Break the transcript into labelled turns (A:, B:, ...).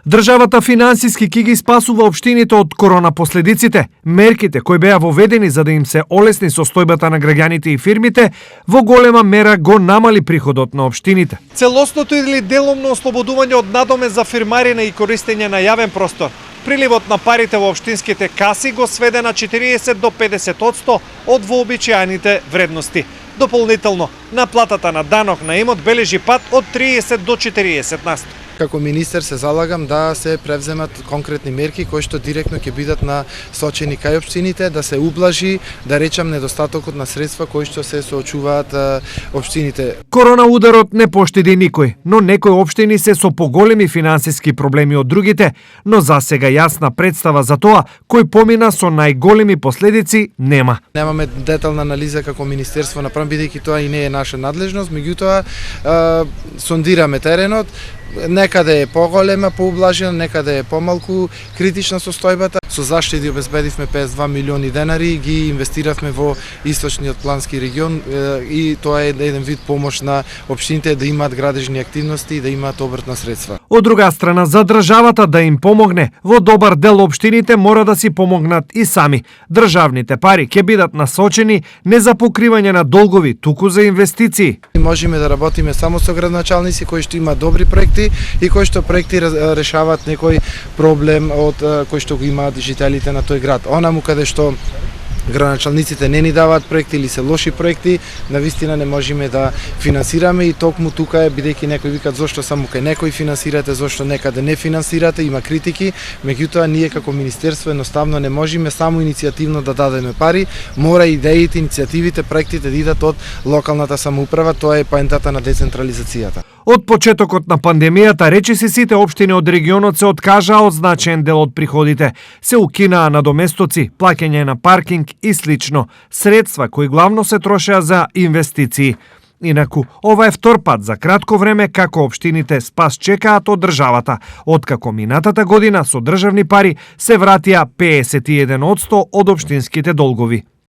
A: Државата финансиски ќе ги спасува општините од корона последиците. Мерките кои беа воведени за да им се олесни состојбата на граѓаните и фирмите, во голема мера го намали приходот на општините.
B: Целосното или деломно ослободување од надомест за фирмарина и користење на јавен простор. Приливот на парите во општинските каси го сведе на 40 до 50% од вообичаените вредности. Дополнително, наплатата на данок на имот бележи пат од 30 до 40%.
C: Како министер се залагам да се превземат конкретни мерки кои што директно ќе бидат насочени кај општините, да се ублажи, да речам, недостатокот на средства кои што се соочуваат општините.
A: Корона ударот не поштеди никој, но некои општини се со поголеми финансиски проблеми од другите, но за сега јасна представа за тоа кој помина со најголеми последици нема.
C: Немаме детална анализа како министерство направам, бидејќи тоа и не е наша надлежност, меѓутоа сондираме теренот. Некаде е поголема, поублажена, некаде е помалку критична состојбата. Со заштеди обезбедивме 52 милиони денари и ги инвестиравме во источниот плански регион и тоа е еден вид помош на општините да имаат градежни активности и да имаат обртна средства.
A: Од друга страна, за државата да им помогне, во добар дел општините мора да си помогнат и сами. Државните пари ќе бидат насочени не за покривање на долгови, туку за инвестиции.
C: Можеме да работиме само со градоначалници кои што имаат добри проекти и кои што проекти решаваат некој проблем од кој што го имаат жителите на тој град. Онаму каде што градоначалниците не ни даваат проекти или се лоши проекти, навистина не можеме да финансираме и токму тука е, бидејќи некои викат зошто само кај некој финансирате, зошто некаде не финансирате, има критики, меѓутоа ние како министерство едноставно не можеме само иницијативно да дадеме пари, мора идеите, иницијативите, проектите да идат од локалната самоуправа, тоа е поентата на децентрализацијата.
A: Од почетокот на пандемијата, речиси сите општини од регионот се откажаа од значаен дел од приходите. Се укинаа надоместоци, плаќање на паркинг и слично, средства кои главно се трошеа за инвестиции. Инаку, ова е втор пат за кратко време како општините спас чекаат од државата, откако минатата година со државни пари се вратија 51% од општинските долгови.